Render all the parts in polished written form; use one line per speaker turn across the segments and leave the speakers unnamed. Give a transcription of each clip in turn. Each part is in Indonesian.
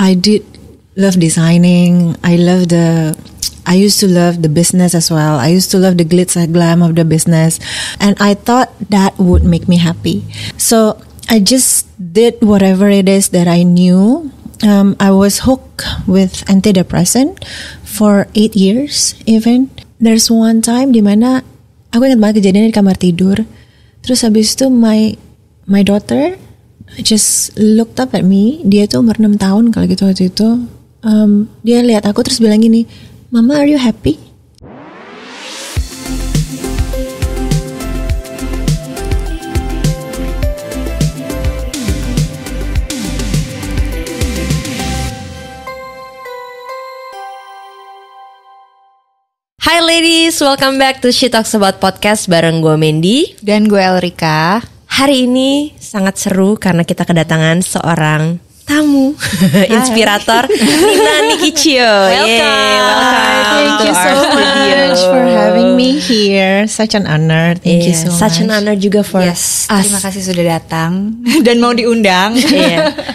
I did love designing. I used to love the business as well. I used to love the glitz and glam of the business. And I thought that would make me happy. So I just did whatever it is that I knew. I was hooked with antidepressant for 8 years even. There's one time dimana aku ingat banget kejadian di kamar tidur. Terus habis itu my daughter just looked up at me. Dia tuh umur 6 tahun kalau gitu waktu itu. Dia lihat aku terus bilang gini, "Mama, are you happy?"
Hi ladies, welcome back to She Talks About Podcast bareng gue Mandy
dan gue Elrika.
Hari ini sangat seru karena kita kedatangan seorang tamu inspirator, Nina Nikicio.
Welcome. Thank you so much for having me here. Such an honor. Thank you so much.
Such an honor juga for us.
Terima kasih sudah datang dan mau diundang.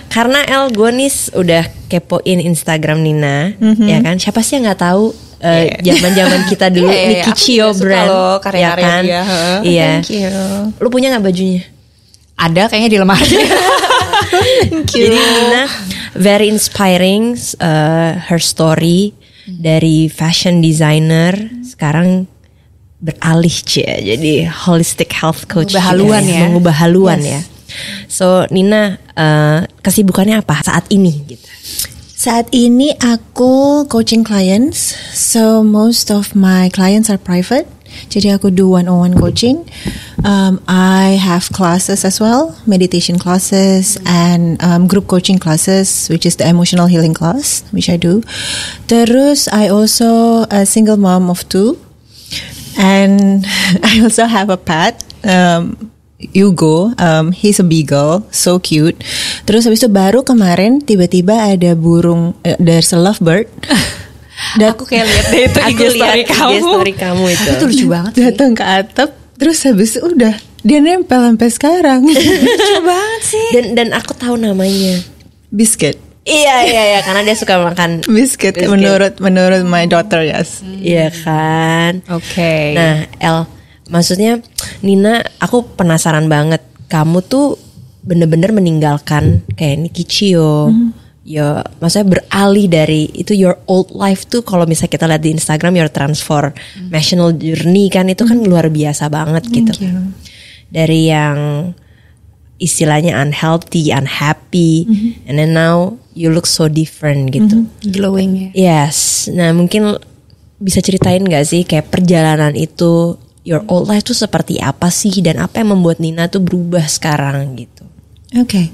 Karena gue nih udah kepoin Instagram Nina, ya kan? Siapa sih yang nggak tahu? Zaman-zaman kita dulu Nikicio brand
loh, karya-karya
ya kan?
dia.
Iya.
Thank you.
Lu punya nggak bajunya?
Ada kayaknya di lemari.
Thank you.
Jadi Nina very inspiring, her story dari fashion designer sekarang beralih jadi holistic health coach. Mengubah haluan ya. So Nina kesibukannya apa saat ini gitu?
Saat ini aku coaching clients. So most of my clients are private. Jadi aku do one-on-one coaching. I have classes as well, meditation classes and group coaching classes, which is the emotional healing class, which I do. Terus I also a single mom of 2, and I also have a pet. Hugo, he's a beagle, so cute. Terus habis itu baru kemarin tiba-tiba ada burung, there's a lovebird.
Aku kayak lihat deh itu IG story kamu itu. Itu lucu banget sih.
Datang ke atap, terus habis itu udah dia nempel sampai sekarang.
Lucu banget sih.
Dan aku tahu namanya.
Biscuit.
Iya, karena dia suka makan
biscuit. Menurut my daughter, yes.
Iya kan.
Oke.
Nah, maksudnya Nina, aku penasaran banget. Kamu tuh bener-bener meninggalkan kayak Nikicio. Ya, maksudnya beralih dari itu your old life tuh. Kalau misalnya kita lihat di Instagram your transformational journey kan, itu kan luar biasa banget gitu. Dari yang istilahnya unhealthy, unhappy, and then now you look so different gitu.
Glowing ya.
Yes. Nah, mungkin bisa ceritain gak sih kayak perjalanan itu, your old life tuh seperti apa sih, dan apa yang membuat Nina tuh berubah sekarang gitu?
Okay.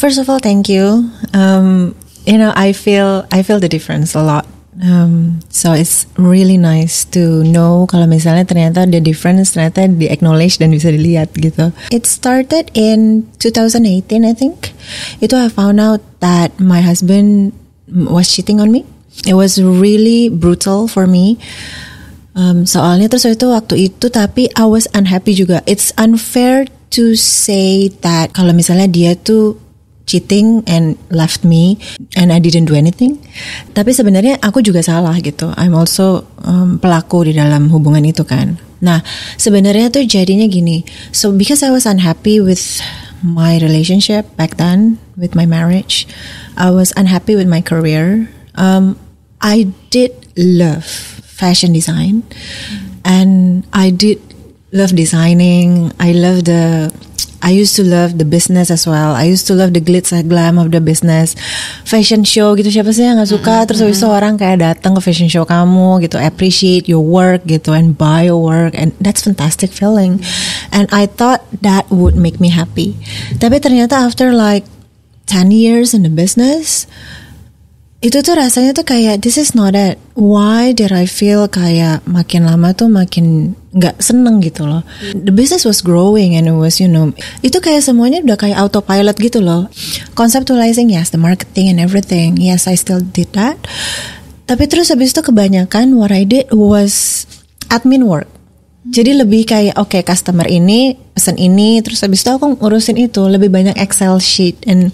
First of all, thank you. I feel the difference a lot. So it's really nice to know kalau misalnya ternyata the difference ternyata di acknowledge dan bisa dilihat gitu. It started in 2018, I think. Itu I found out that my husband was cheating on me. It was really brutal for me. Soalnya terus itu waktu itu, tapi I was unhappy juga. It's unfair to say that kalau misalnya dia tuh cheating and left me and I didn't do anything. Tapi sebenarnya aku juga salah gitu. I'm also pelaku di dalam hubungan itu kan. Nah, sebenarnya tuh jadinya gini. So because I was unhappy with my relationship back then, with my marriage, I was unhappy with my career. I did love fashion design, and I did love designing. I used to love the business as well. I used to love the glitz and glam of the business. Fashion show gitu, siapa sih yang gak suka? Terus habis itu orang kayak datang ke fashion show kamu gitu, appreciate your work gitu, and buy your work, and that's fantastic feeling. And I thought that would make me happy. Tapi ternyata after like 10 years in the business, itu tuh rasanya tuh kayak this is not it. Why did I feel kayak makin lama tuh makin nggak seneng gitu loh. The business was growing and it was, itu kayak semuanya udah kayak autopilot gitu loh. Conceptualizing, yes, the marketing and everything, yes, I still did that. Tapi terus habis itu kebanyakan what I did was admin work. Jadi lebih kayak okay, customer ini pesan ini, terus habis itu aku ngurusin itu, lebih banyak Excel sheet. And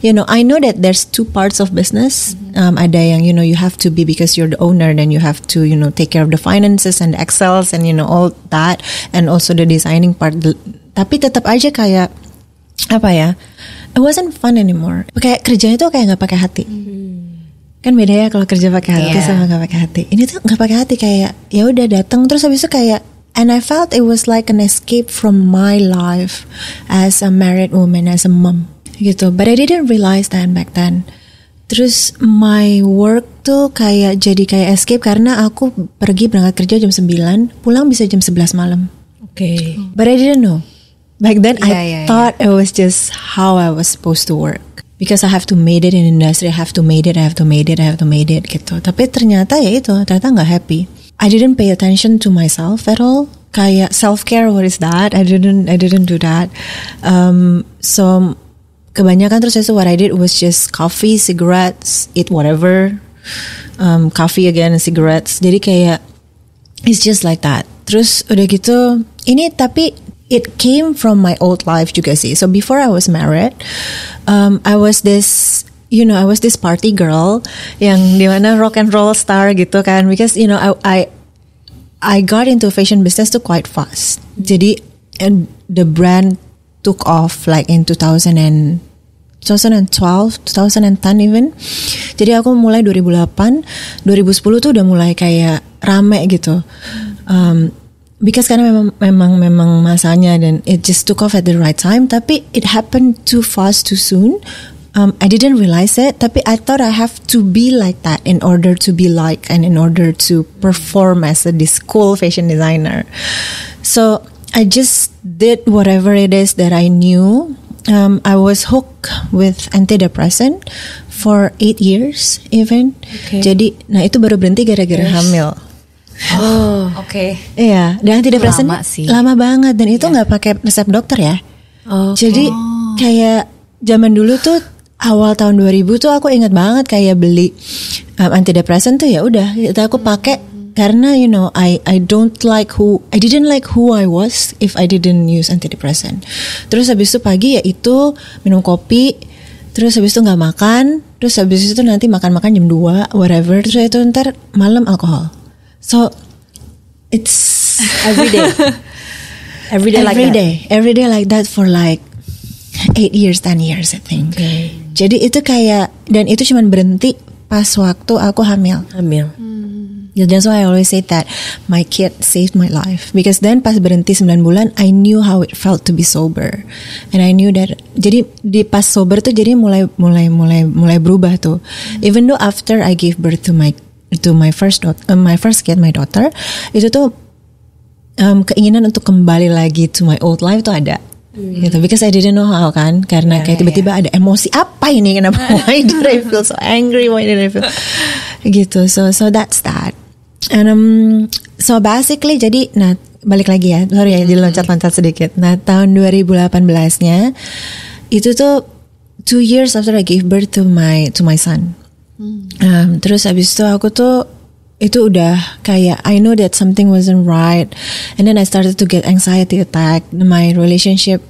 you know, I know that there's two parts of business. Ada yang you know you have to be because you're the owner, then you have to you know take care of the finances and the Excels and you know all that, and also the designing part. Tapi tetap aja kayak apa ya? It wasn't fun anymore. Kayak kerjanya tuh kayak nggak pakai hati. Kan beda ya kalau kerja pakai hati sama nggak pakai hati. Ini tuh nggak pakai hati, kayak ya udah datang terus habis itu kayak, and I felt it was like an escape from my life as a married woman, as a mom gitu. But I didn't realize that back then. Terus my work tuh kayak jadi kayak escape karena aku pergi berangkat kerja jam 9, pulang bisa jam 11 malam.
Okay.
But I didn't know. Back then I thought it was just how I was supposed to work. Because I have to made it in industry, I have to made it gitu. Tapi ternyata ya itu, ternyata nggak happy. I didn't pay attention to myself at all. Kayak self-care, what is that? I didn't do that. So kebanyakan terus itu what I did was just coffee, cigarettes, eat whatever. Coffee again, cigarettes. Jadi kayak it's just like that. Terus udah gitu, ini tapi it came from my old life juga sih. So before I was married, I was this, you know, I was this party girl yang dimana rock and roll star gitu kan. Because you know, I got into fashion business too quite fast. Jadi and the brand took off like in 2012, 2010 even. Jadi aku mulai 2008, 2010 tuh udah mulai kayak rame gitu. Because karena memang masanya dan it just took off at the right time. Tapi it happened too fast, too soon. I didn't realize it. Tapi I thought I have to be like that in order to be like and in order to perform as this cool fashion designer. So I just did whatever it is that I knew. I was hooked with antidepressant for 8 years even. Okay. Jadi, nah itu baru berhenti gara-gara hamil.
Oh, oke.
Iya, dan antidepresan lama banget dan itu nggak pakai resep dokter ya. Jadi kayak zaman dulu tuh awal tahun 2000 tuh aku ingat banget kayak beli antidepresan tuh ya udah itu aku pakai karena you know I didn't like who I was if I didn't use antidepresan. Terus habis itu pagi ya itu minum kopi, terus habis itu nggak makan, terus habis itu nanti makan jam 2 whatever, terus itu ntar malam alkohol. So it's
every day
like that for like 8 years, 10 years I think.
Okay.
Jadi itu kayak, dan itu cuman berhenti pas waktu aku hamil. That's why I always say that my kid saved my life. Because then pas berhenti 9 bulan, I knew how it felt to be sober. And I knew that, jadi di pas sober tuh jadi mulai berubah tuh. Even though after I gave birth to my first kid, my daughter, itu tuh keinginan untuk kembali lagi to my old life tuh ada. Gitu, because I didn't know how kan, karena kayak tiba-tiba ada emosi apa ini, kenapa, why did I feel so angry, why did I feel gitu, so that's that. And so basically jadi, nah balik lagi ya, sorry ya jadi loncat-loncat sedikit. Nah tahun 2018-nya itu tuh 2 years after I gave birth to my son. Terus abis itu aku tuh itu udah kayak I know that something wasn't right, and then I started to get anxiety attack. My relationship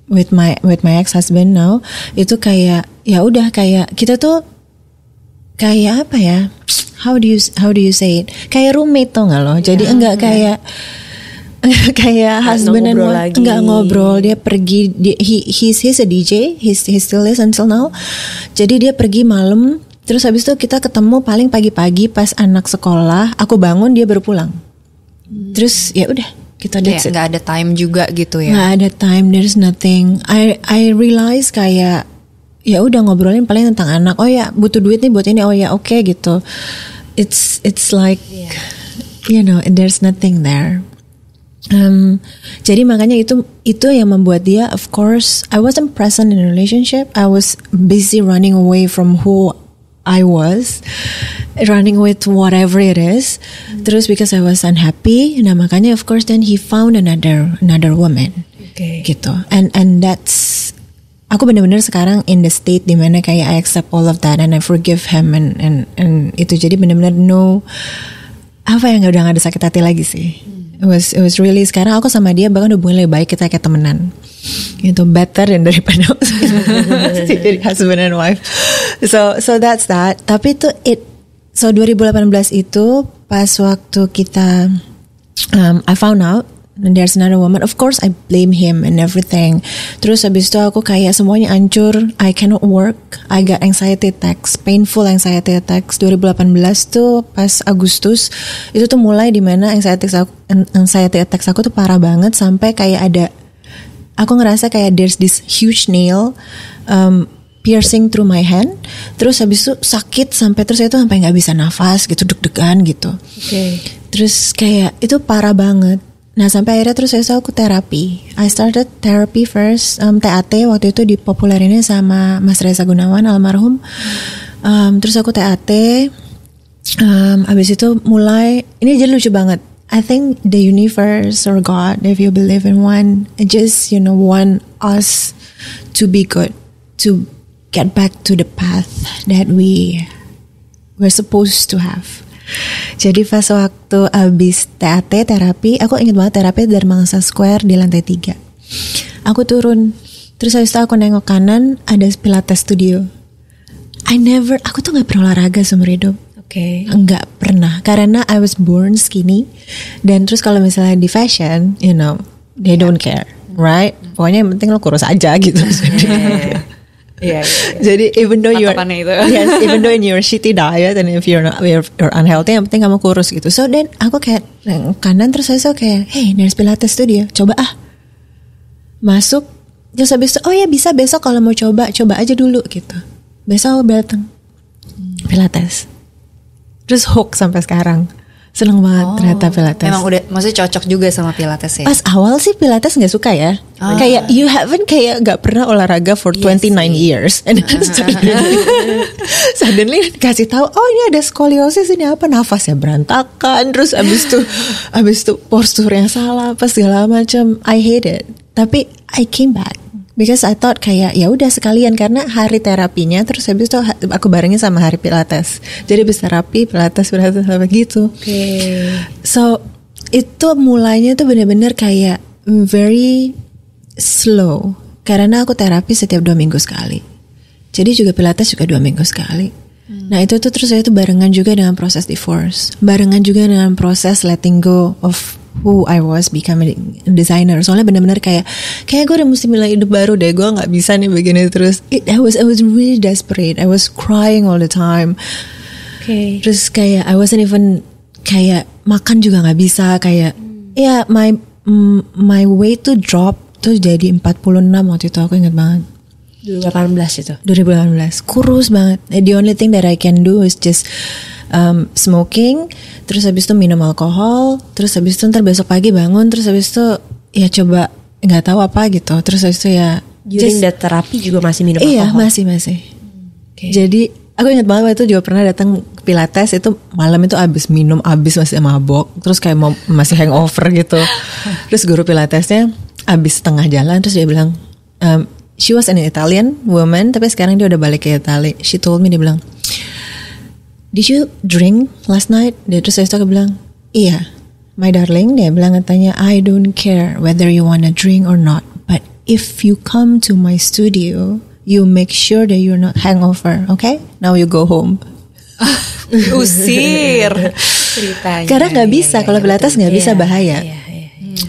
with my ex-husband now itu kayak ya udah kayak kita tuh kayak apa ya? How do you say it? Kayak roommate tuh nggak loh? Jadi enggak kayak husband and wife, enggak ngobrol. Dia pergi, he's a DJ, he still is until now. Jadi dia pergi malam. Terus habis itu kita ketemu paling pagi-pagi pas anak sekolah, aku bangun dia baru pulang. Terus ya udah kita
nggak ada time juga gitu ya.
Nggak ada time, there's nothing. I realize kayak ya udah ngobrolin paling tentang anak. Oh ya butuh duit nih buat ini. Oh ya oke gitu. It's like you know there's nothing there. Jadi makanya itu yang membuat dia, of course I wasn't present in a relationship. I was busy running away from who I was, running with whatever it is. Terus because I was unhappy, nah makanya of course then he found another woman, gitu. And that's, aku benar-benar sekarang in the state dimana kayak I accept all of that and I forgive him and itu jadi benar-benar no, apa yang udah gak ada sakit hati lagi sih. It was really, sekarang aku sama dia bahkan hubungan lebih baik, kita kayak temenan. Itu better dan daripada jadi husband and wife. So that's that. Tapi itu so 2018 itu pas waktu kita I found out and there's another woman. Of course I blame him and everything. Terus habis itu aku kayak semuanya hancur. I cannot work. I got anxiety attacks, painful anxiety attacks. 2018 tuh pas Agustus itu tuh mulai dimana anxiety attacks aku tuh parah banget sampai kayak ada, aku ngerasa kayak there's this huge nail piercing through my hand. Terus habis itu sakit sampai terus itu sampai nggak bisa nafas gitu, deg-degan gitu. Terus kayak itu parah banget. Nah sampai akhirnya terus aku terapi. I started therapy first, TAT waktu itu dipopulerinnya sama Mas Reza Gunawan almarhum. Terus aku TAT. Abis itu mulai, ini jadi lucu banget. I think the universe or God, if you believe in one, it just want us to be good, to get back to the path that we're supposed to have. Jadi pas waktu abis TAT terapi, aku ingat banget terapi dari Mangsa Square di lantai 3. Aku turun, terus habis itu aku nengok kanan ada Pilates studio. Aku tuh nggak pernah olahraga seumur hidup. Nggak pernah, karena I was born skinny. Dan terus kalau misalnya di fashion, they don't care, right? Pokoknya yang penting lo kurus aja gitu.
Yeah.
Jadi even though even though in your shitty diet and if you're unhealthy, yang penting kamu kurus gitu. So then aku kayak kanan terus saya kayak, hey, there's Pilates studio, coba masuk. Terus habis itu, oh ya bisa besok kalau mau coba aja dulu gitu. Besok aku datang Pilates. Terus hook sampai sekarang. Seneng banget ternyata Pilates.
Emang udah, maksudnya cocok juga sama Pilates ya?
Pas awal sih Pilates gak suka ya. Kayak you haven't kayak gak pernah olahraga for 29 years. And suddenly kasih tahu, oh ini ada skoliosis, ini apa, nafasnya berantakan. Terus abis itu posturnya salah, pas segala macam. I hate it. Tapi I came back. Because I thought kayak ya udah sekalian, karena hari terapinya terus habis itu aku barengin sama hari Pilates. Jadi bisa terapi Pilates apa gitu. So itu mulainya tuh benar-benar kayak very slow, karena aku terapi setiap 2 minggu sekali. Jadi juga Pilates juga 2 minggu sekali. Nah itu tuh terus itu barengan juga dengan proses divorce, barengan juga dengan proses letting go of who I was, becoming a designer. Soalnya benar-benar kayak gue udah mesti mulai hidup baru deh, gue nggak bisa nih begini terus. I was really desperate. I was crying all the time. Terus kayak I wasn't even kayak makan juga nggak bisa, kayak my weight to drop tuh jadi 46 waktu itu, aku ingat banget.
2018 itu.
2018, kurus banget. The only thing that I can do is just smoking, terus habis itu minum alkohol, terus habis itu ntar besok pagi bangun, terus habis itu ya coba nggak tahu apa gitu, terus habis itu ya.
During the terapi juga masih minum alkohol?
Iya masih. Jadi aku ingat banget waktu itu juga pernah datang ke Pilates, itu malam itu abis minum, masih mabok, terus kayak masih hangover gitu. Terus guru Pilatesnya abis setengah jalan, terus dia bilang, she was an Italian woman, tapi sekarang dia udah balik ke Italy. She told me, dia bilang, did you drink last night? Dia terus aku bilang, iya, my darling. Dia bilang katanya, I don't care whether you wanna drink or not, but if you come to my studio, you make sure that you're not hangover, okay? Now you go home.
Usir ceritanya.
Karena nggak bisa, kalau Pilates nggak bisa, bahaya.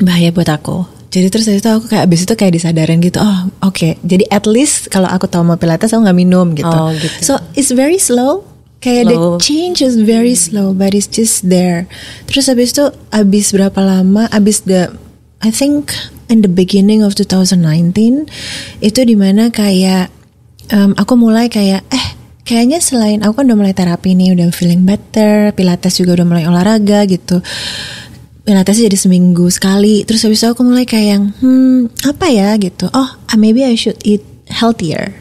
Bahaya buat aku. Jadi terus itu aku kayak abis itu kayak disadarin gitu, okay. Jadi at least kalau aku tahu mau Pilates aku nggak minum gitu. So it's very slow. Kayak the change is very slow, but it's just there. Terus abis itu, abis berapa lama, I think in the beginning of 2019, itu dimana kayak aku mulai kayak, kayaknya selain aku kan udah mulai terapi nih, udah feeling better, Pilates juga udah mulai olahraga gitu. Pilates jadi seminggu sekali. Terus habis itu aku mulai kayak apa ya gitu. Maybe I should eat healthier.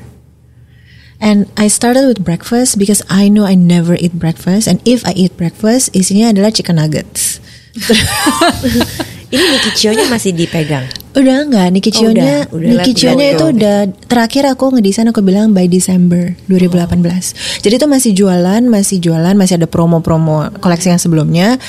And I started with breakfast because I know I never eat breakfast. And if I eat breakfast, isinya adalah chicken nuggets.
Ini Nikichio-nya masih dipegang?
Udah enggak, Nikichio-nya itu udah terakhir aku ngedesain, aku bilang by Desember 2018. Jadi itu masih jualan, masih ada promo-promo koleksi yang sebelumnya.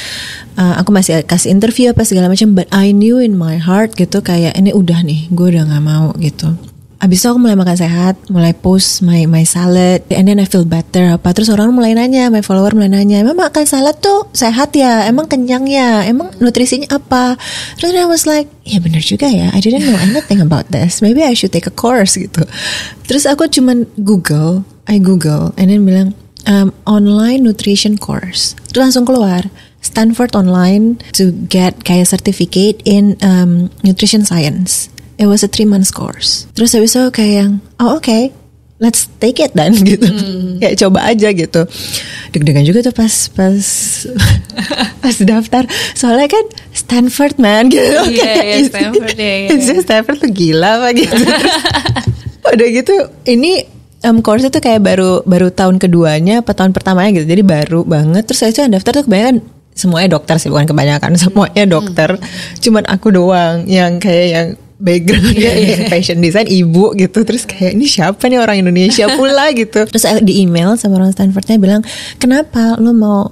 Aku masih kasih interview apa segala macam, but I knew in my heart gitu kayak ini udah nih, gue udah nggak mau gitu. Abis itu aku mulai makan sehat, mulai post my salad, and then I feel better apa. Terus orang mulai nanya, my follower mulai nanya, emang makan salad tuh sehat ya? Emang kenyang ya? Emang nutrisinya apa? Terus I was like, ya benar juga ya, I didn't know anything about this. Maybe I should take a course gitu. Terus aku cuman Google, and then bilang, online nutrition course. Terus langsung keluar, Stanford online to get kayak certificate in nutrition science. It was a 3-month course. Terus habis itu kayak yang, okay, let's take it then gitu. Kayak coba aja gitu. Deg-degan juga tuh pas daftar. Soalnya kan Stanford man gitu.
Iya, Stanford ya.
Stanford tuh gila apa gitu. Udah gitu, ini course itu kayak baru tahun keduanya, apa tahun pertamanya gitu. Jadi baru banget. Terus saya itu yang daftar tuh kebanyakan semuanya dokter sih, bukan kebanyakan, semuanya dokter. Cuman aku doang yang kayak yang backgroundnya fashion design, ibu gitu. Terus kayak ini siapa nih, orang Indonesia pula gitu. Terus di email sama orang Stanfordnya bilang, kenapa lo mau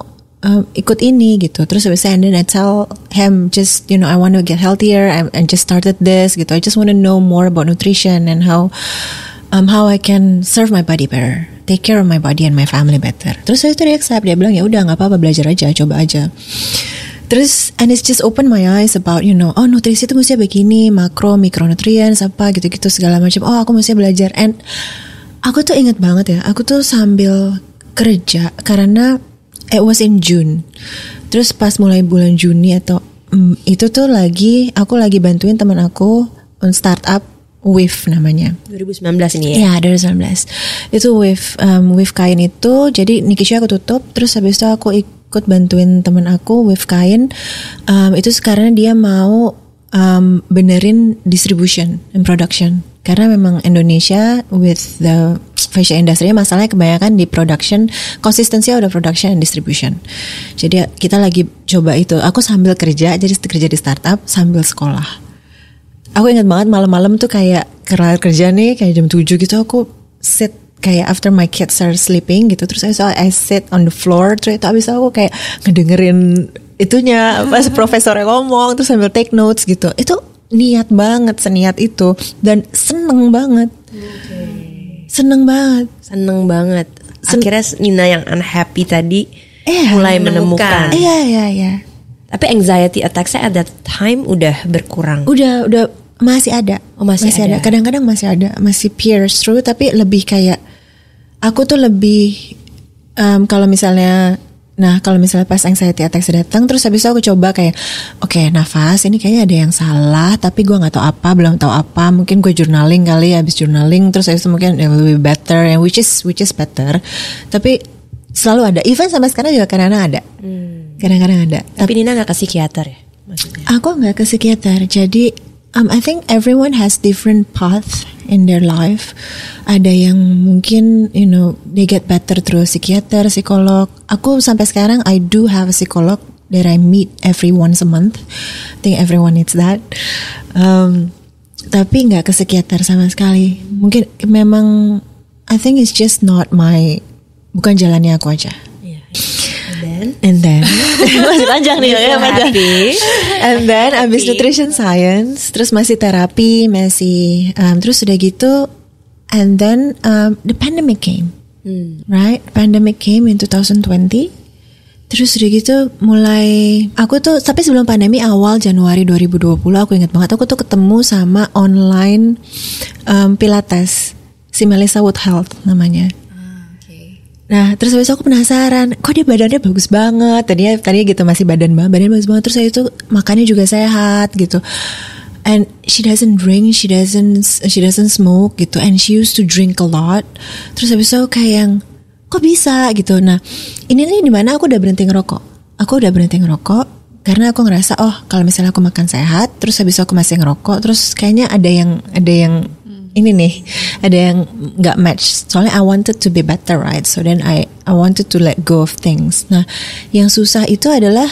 ikut ini gitu. Terus habis and then I tell him just I want to get healthier and just started this gitu. I just want to know more about nutrition and how I can serve my body better, take care of my body and my family better. Terus saya itu dia accept, dia bilang ya udah nggak apa-apa, belajar aja, coba aja. Terus and it's just open my eyes about nutrisi itu mesti begini, makro, mikronutrients apa gitu-gitu segala macam. Oh aku mesti belajar. And aku tuh inget banget ya, aku tuh sambil kerja karena it was in June. Terus pas mulai bulan Juni atau itu tuh aku lagi bantuin teman aku on startup Wave namanya.
2019 ini ya?
Iya 2019. Itu Wave kain itu. Jadi Nikichio aku tutup. Terus habis itu aku ikut bantuin temen aku Wave kain. Itu sekarang dia mau benerin distribution and production. Karena memang Indonesia with the fashion industry masalahnya kebanyakan di production, konsistensinya udah production and distribution. Jadi kita lagi coba itu. Aku sambil kerja, jadi kerja di startup sambil sekolah. Aku ingat banget malam-malam tuh kayak kerja nih kayak jam 7 gitu, aku sit kayak after my kids are sleeping gitu. Terus I sit on the floor. Terus itu abis aku kayak ngedengerin itunya pas profesornya ngomong, terus sambil take notes gitu. Itu niat banget, seniat itu. Dan seneng banget. Seneng banget.
Akhirnya Nina yang unhappy tadi mulai menemukan.
Iya.
Tapi anxiety attack-nya at that time udah berkurang.
Udah masih ada. Masih ada. Kadang-kadang masih ada, masih pierce through, tapi lebih kayak aku tuh lebih kalau misalnya pas anxiety attack datang, terus habis itu aku coba kayak okay, nafas, ini kayaknya ada yang salah, tapi gue nggak tahu apa, belum tahu apa, mungkin gue journaling kali, habis journaling terus habis itu mungkin lebih better, and which is better, tapi selalu ada, even sampai sekarang juga kadang-kadang ada.
Tapi Nina nggak ke psikiater ya maksudnya?
Aku nggak ke psikiater, jadi I think everyone has different path in their life. Ada yang mungkin they get better through psikiater, psikolog. Aku sampai sekarang I do have a psycholog that I meet every once a month. I think everyone needs that. Tapi nggak ke psikiater sama sekali. Mungkin memang I think it's just not bukan jalannya aku aja. And then masih panjang nih ya, panjang. And then abis nutrition science, terus masih terapi, terus udah gitu, and then the pandemic came, right? Pandemic came in 2020. Terus udah gitu mulai aku tuh, tapi sebelum pandemi awal Januari 2020 aku ingat banget aku tuh ketemu sama online pilates, si Melissa Wood Health namanya. Nah terus habis itu aku penasaran, kok dia badannya bagus banget. Tadinya gitu masih badan bagus banget. Terus habis itu makannya juga sehat gitu. And she doesn't drink, she doesn't smoke gitu. And she used to drink a lot. Terus habis itu kayak yang kok bisa gitu. Nah ini nih dimana aku udah berhenti ngerokok. Karena aku ngerasa kalau misalnya aku makan sehat, terus habis itu aku masih ngerokok, terus kayaknya ada yang ini nih, ada yang nggak match. Soalnya I wanted to be better, right? So then I wanted to let go of things. Nah, yang susah itu adalah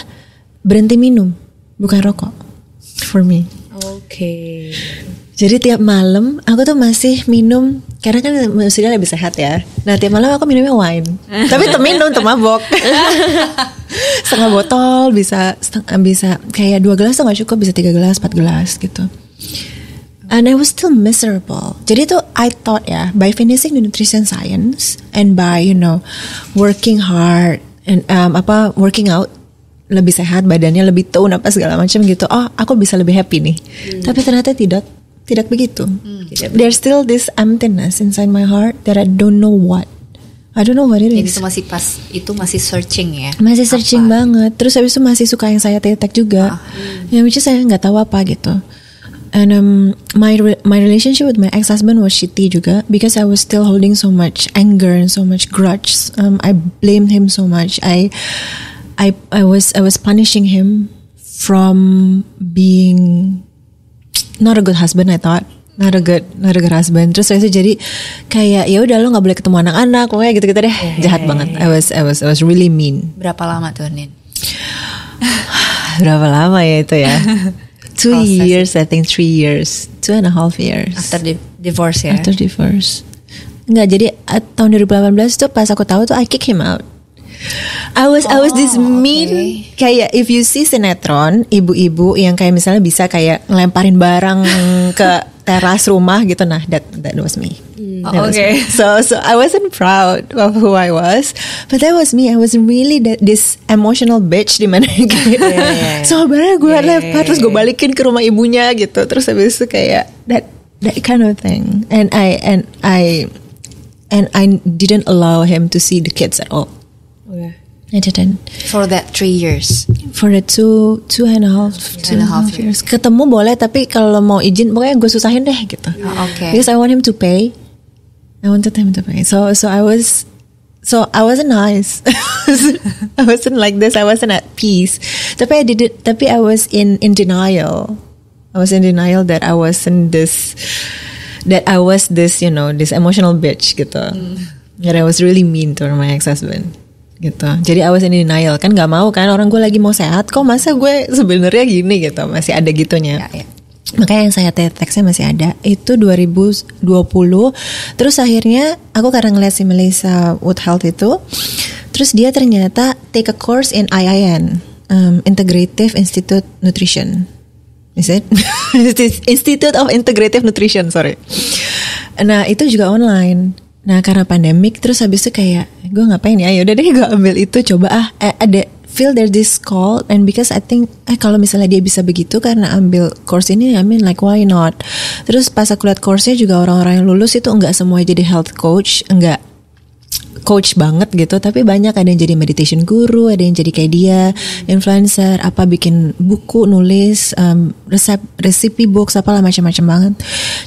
berhenti minum, bukan rokok. For me.
Oke.
Jadi tiap malam aku tuh masih minum, karena kan sudah lebih sehat ya. Nah tiap malam aku minumnya wine, tapi minum mabok. Setengah botol bisa kayak 2 gelas tuh gak cukup, bisa 3 gelas 4 gelas gitu. And I was still miserable. Jadi tuh I thought ya, by finishing the nutrition science and by working hard and working out, lebih sehat badannya, lebih tone apa segala macam gitu. Oh aku bisa lebih happy nih. Tapi ternyata tidak begitu. There's still this emptiness inside my heart that I don't know what. I don't know what it is.
Jadi itu masih searching ya.
Masih searching banget. Terus habis itu masih suka yang saya tetek juga. Yang which saya nggak tahu apa gitu. And my relationship with my ex-husband was shitty juga, because I was still holding so much anger and so much grudge. I blamed him so much. I was punishing him from being not a good husband. I thought not a good husband. Terus saya jadi kayak ya udah lo nggak boleh ketemu anak-anak, pokoknya gitu-gitu deh. Jahat banget. I was really mean.
Berapa lama tuh Nin?
Berapa lama ya itu ya? 2 years, I think 3 years, 2.5 years.
After divorce ya?
After divorce. Enggak, jadi tahun 2018 tuh pas aku tahu tuh I kick him out. I was this mean, kayak if you see sinetron, ibu-ibu yang kayak misalnya bisa kayak ngelemparin barang ke teras rumah gitu, nah that was me.
Okay.
So I wasn't proud of who I was, but that was me. I was really this emotional bitch di mana gitu. So benar gue lempar terus gue balikin ke rumah ibunya gitu. Terus habis itu kayak that kind of thing. And I didn't allow him to see the kids at all. I didn't.
For that 3 years.
For the two and a half years. Ketemu boleh, tapi kalau mau izin pokoknya gue susahin deh gitu.
Okay.
Because I want him to pay. I wanted him to pay. So I wasn't nice. I wasn't like this. I wasn't at peace. Tapi I was in denial. I was in denial that I wasn't this. That I was this, this emotional bitch gitu. That I was really mean to my ex-husband. Gitu. Jadi I was in denial, kan nggak mau kan, orang gue lagi mau sehat kok, masa gue sebenarnya gini gitu, masih ada gitunya. Ya. Makanya yang saya teksnya masih ada itu 2020. Terus akhirnya aku karena ngeliat si Melissa Wood Health itu, terus dia ternyata take a course in IIN, Integrative Institute Nutrition. Is it? Institute of Integrative Nutrition, sorry. Nah itu juga online. Nah karena pandemik, terus habis itu kayak gue ngapain ya, yaudah deh gue ambil itu, coba ada feel there's this call, and because I think kalau misalnya dia bisa begitu karena ambil course ini, I mean like why not. Terus pas aku lihat course-nya juga orang-orang yang lulus itu enggak semua jadi health coach, enggak coach banget gitu, tapi banyak ada yang jadi meditation guru, ada yang jadi kayak dia influencer, apa bikin buku, nulis recipe books, apalah macam-macam banget.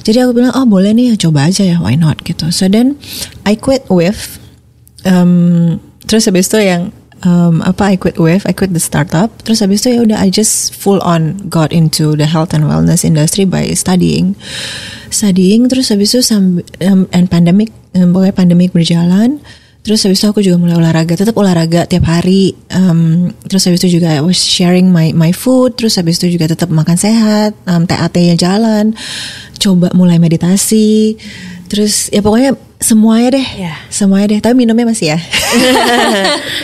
Jadi aku bilang oh boleh nih, coba aja ya, why not gitu. So then I quit with terus habis itu yang I quit the startup. Terus habis itu ya udah I just full on got into the health and wellness industry by studying. Terus habis itu and pokoknya pandemic berjalan. Terus habis itu aku juga mulai olahraga, tetap olahraga tiap hari. Terus habis itu juga I was sharing my food. Terus habis itu juga tetap makan sehat, TAT-nya jalan, coba mulai meditasi. Terus ya pokoknya semuanya deh. Tapi minumnya masih ya.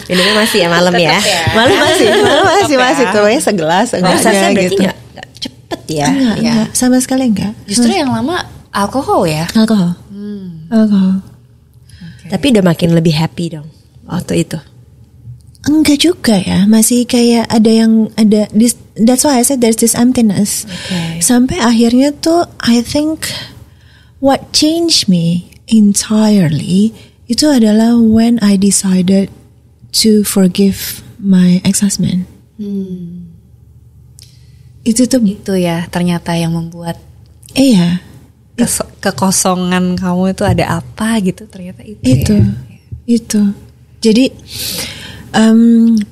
Minumnya masih ya malam ya.
Malam masih tuh ya segelas
prosesnya berarti
gitu.
Gak cepet ya.
Enggak, sama sekali enggak.
Justru yang lama alkohol ya.
Alkohol.
Tapi udah makin lebih happy dong waktu itu.
Enggak juga ya, masih kayak ada this, that's why I said there's this emptiness. Sampai akhirnya tuh I think what changed me entirely itu adalah when I decided to forgive my ex-husband. Itu
ya ternyata yang membuat kekosongan kamu itu ada apa gitu, ternyata itu. Jadi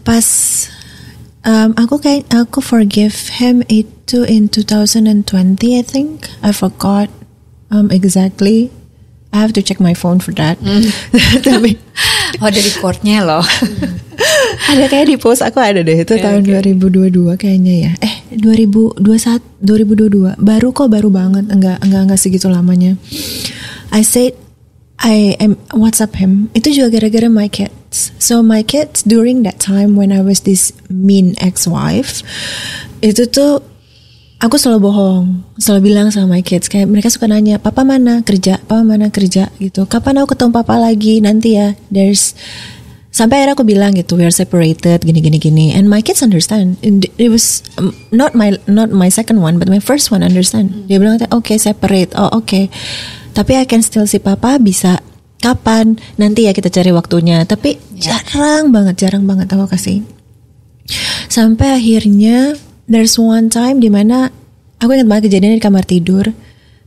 pas aku forgive him itu in 2020 I think. I forgot exactly. I have to check my phone for that. Tapi ada recordnya loh. Ada kayak di post aku ada deh itu tahun 2022 kayaknya ya. 2022 baru banget, enggak segitu lamanya. I said I am WhatsApp him. Itu juga gara-gara my kids. So my kids during that time when I was this mean ex-wife, itu tuh aku selalu bohong, selalu bilang sama my kids kayak mereka suka nanya, papa mana kerja gitu. Kapan aku ketemu papa lagi nanti ya. Sampai akhirnya aku bilang gitu, we are separated gini. And my kids understand. It was not my second one, but my first one understand. Dia bilang okay separate. Oh okay. Tapi I can still see papa, bisa kapan nanti ya kita cari waktunya. Tapi jarang banget aku kasih. Sampai akhirnya there's one time dimana aku ingat banget kejadiannya di kamar tidur.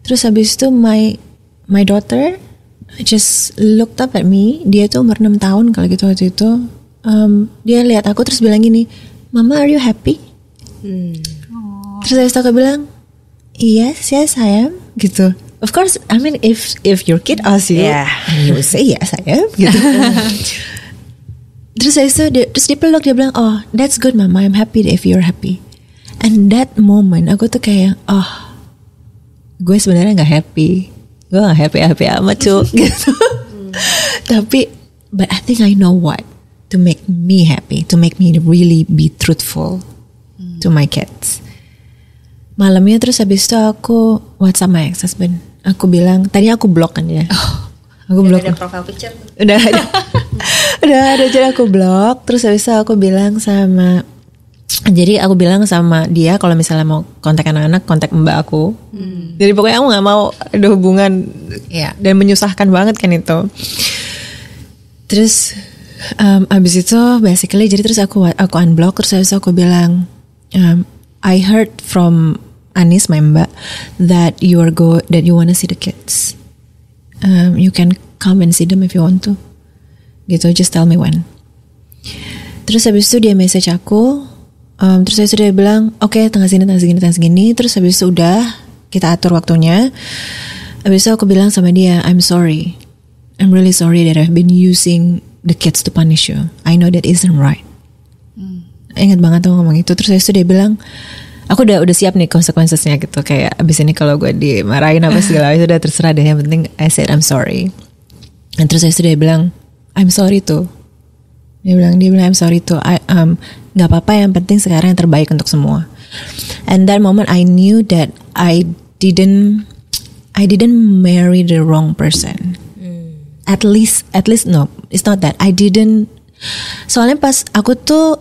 Terus habis itu my daughter just looked up at me. Dia tuh umur 6 tahun kalau gitu waktu itu. Dia lihat aku terus bilang gini, Mama are you happy? Terus habis itu aku bilang, yes I am gitu. Of course, I mean if your kid asks you, you will say yes I am gitu. Terus dia peluk, dia bilang, oh that's good Mama, I'm happy if you're happy. And that moment aku tuh kayak, gue sebenarnya nggak happy, gue nggak happy amat cu gitu. Tapi but I think I know what to make me happy, to make me really be truthful to my kids. Malamnya terus habis itu aku WhatsApp my ex-husband. Aku bilang, tadi aku blok kan ya. Aku blok.
Udah ada profile picture.
Udah ada jadi aku blok. Terus habis itu aku bilang sama dia kalau misalnya mau kontak anak-anak, kontak mbak aku. Jadi pokoknya aku nggak mau ada hubungan dan menyusahkan banget kan itu. Terus abis itu basically jadi terus aku unblock. Terus habis itu aku bilang, I heard from Anis, my mbak, that you wanna see the kids. You can come and see them if you want to. Gitu, just tell me when. Terus habis itu dia message aku. Terus habis itu dia bilang, oke, tanggal segini. Terus habis itu udah kita atur waktunya. Habis itu aku bilang sama dia, I'm sorry. I'm really sorry that I've been using the kids to punish you. I know that isn't right. Ingat banget aku ngomong itu. Terus habis itu dia bilang, aku udah siap nih konsekuensinya gitu. Kayak abis ini kalau gue dimarahin apa segala itu udah terserah deh. Yang penting I said I'm sorry. Dan terus habis itu dia bilang, I'm sorry too. Dia bilang I'm sorry too. Gak apa-apa, yang penting sekarang yang terbaik untuk semua. And that moment I knew that I didn't marry the wrong person. At least no, it's not that. I didn't. Soalnya pas aku tuh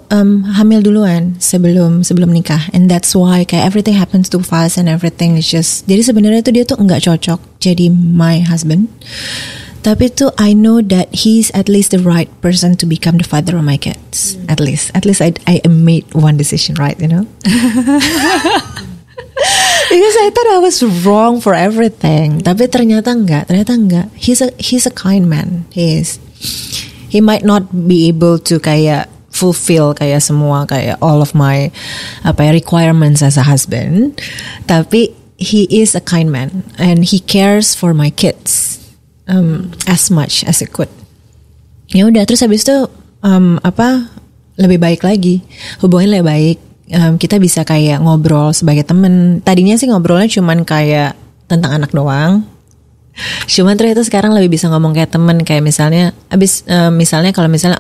hamil duluan sebelum nikah, and that's why kayak everything happens too fast and everything is just. Jadi sebenarnya tuh dia tuh nggak cocok jadi my husband. Tapi tuh I know that he's at least the right person to become the father of my kids. At least I made one decision right, you know. Because I thought I was wrong for everything. Tapi ternyata enggak. He's a kind man. He might not be able to kayak fulfill kayak semua kayak all of my requirements as a husband. Tapi he is a kind man and he cares for my kids as much as he could. Ya udah, terus habis itu lebih baik lagi, hubungannya lebih baik. Kita bisa kayak ngobrol sebagai temen. Tadinya sih ngobrolnya cuman kayak tentang anak doang. Cuman terus itu sekarang lebih bisa ngomong kayak temen. Kayak misalnya kalau misalnya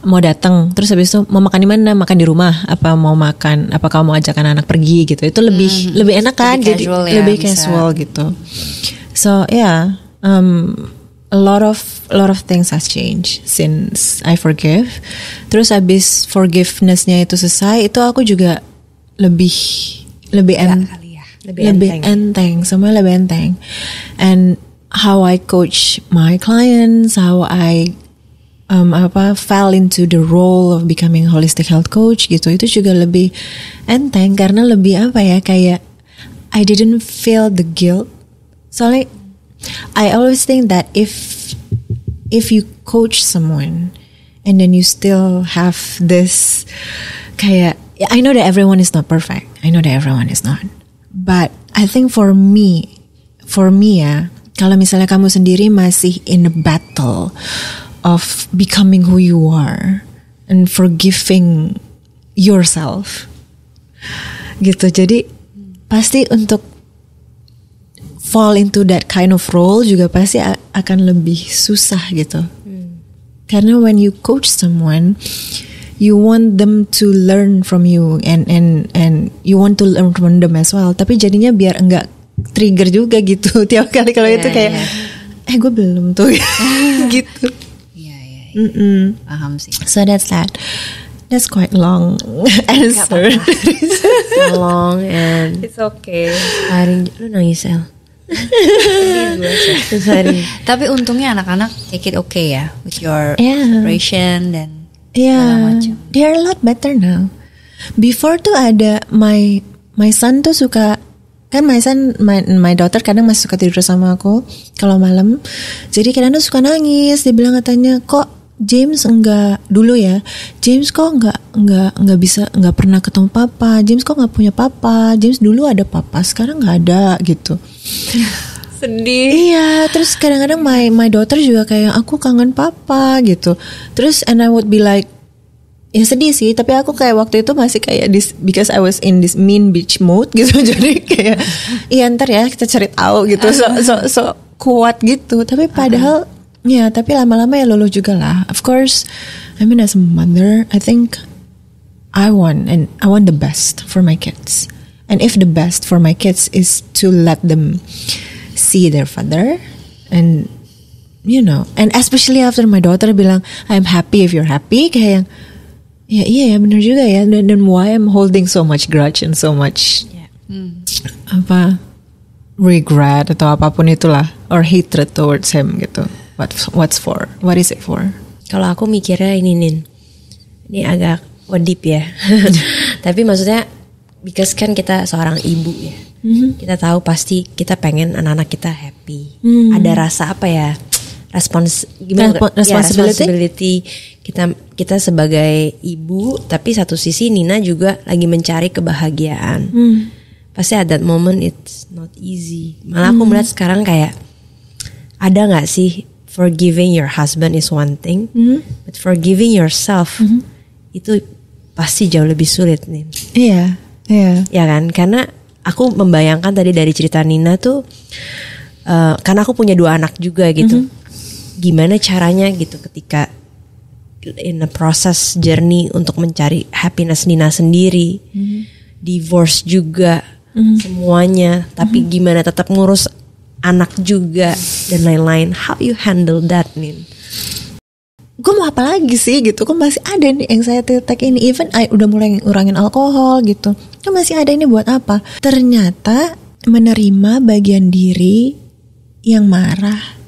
mau datang, terus habis itu mau makan di mana, makan di rumah, apa mau makan, apa kamu mau ajak anak pergi gitu. Itu lebih enak kan, jadi lebih casual gitu. So a lot of things has changed since I forgive. Terus habis forgiveness-nya itu selesai, itu aku juga lebih enteng, semua lebih enteng. And how I coach my clients, how I fell into the role of becoming a holistic health coach gitu, itu juga lebih enteng karena lebih kayak I didn't feel the guilt. Soalnya I always think that if you coach someone and then you still have this kayak, I know that everyone is not perfect. I know that everyone is not. But I think for me ya, kalau misalnya kamu sendiri masih in the battle of becoming who you are, and forgiving yourself gitu. Jadi pasti untuk fall into that kind of role juga pasti akan lebih susah gitu. Karena when you coach someone, you want them to learn from you and you want to learn from them as well. Tapi jadinya biar enggak trigger juga gitu tiap kali kalau itu kayak gue belum tuh gitu.
Paham sih.
So that's that. That's quite long answer.
Long and
It's okay.
lu nangis El.
Tapi untungnya anak-anak take it okay ya with your preparation dan segala macam.
They're a lot better now. Before tuh ada my son tuh suka, kan my daughter kadang masih suka tidur sama aku kalau malam. Jadi kadang tuh suka nangis. Dia bilang katanya, kok James enggak dulu ya. James kok enggak bisa, enggak pernah ketemu papa. James kok enggak punya papa. James dulu ada papa, sekarang enggak ada gitu.
Sedih.
Iya, terus kadang-kadang my daughter juga kayak aku kangen papa gitu. Terus and I would be like, ya sedih sih, tapi aku kayak waktu itu masih kayak this, because I was in this mean bitch mode gitu. Jadi kayak iya ntar ya kita cari tahu gitu. So kuat gitu. Tapi padahal ya, tapi lama-lama ya luluh juga lah. Of course, I mean as a mother, I think I want the best for my kids. And if the best for my kids is to let them see their father, and you know, and especially after my daughter bilang I'm happy if you're happy, kayak yang iya ya benar juga ya. Dan why I'm holding so much grudge and so much regret atau apapun itulah, or hatred towards him gitu. What's for? What is it for?
Kalau aku mikirnya ini agak deep ya. Tapi maksudnya because kan kita seorang ibu ya. Kita tahu pasti kita pengen anak-anak kita happy. Ada rasa apa ya? Responsibility. Kita sebagai ibu, tapi satu sisi Nina juga lagi mencari kebahagiaan. Pasti at that moment it's not easy. Malah aku melihat sekarang kayak ada nggak sih, forgiving your husband is one thing, but forgiving yourself itu pasti jauh lebih sulit nih.
Iya.
Ya kan, karena aku membayangkan tadi dari cerita Nina tuh, karena aku punya 2 anak juga gitu. Gimana caranya gitu ketika in a process journey untuk mencari happiness Nina sendiri, divorce juga, semuanya, tapi gimana tetap ngurus anak juga dan lain-lain. How you handle that, Nin?
Gue mau apa lagi sih gitu, kok masih ada nih anxiety attack ini, even I udah mulai ngurangin alkohol gitu, kok masih ada ini buat apa? Ternyata menerima bagian diri yang marah,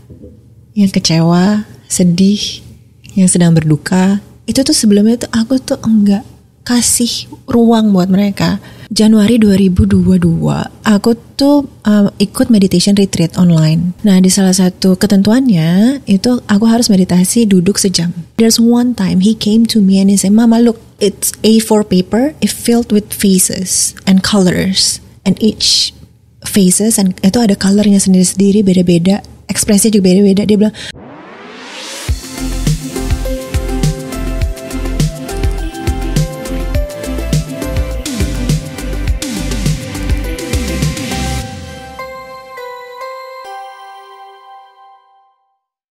yang kecewa, sedih, yang sedang berduka, itu tuh sebelumnya tuh aku tuh enggak kasih ruang buat mereka. Januari 2022 aku tuh ikut meditation retreat online. Nah, di salah satu ketentuannya itu aku harus meditasi duduk sejam. There's one time he came to me and he said, "Mama, look, it's A4 paper, it's filled with faces and colors, and each faces and itu ada colornya sendiri-sendiri, beda-beda, ekspresinya juga beda-beda." Dia bilang,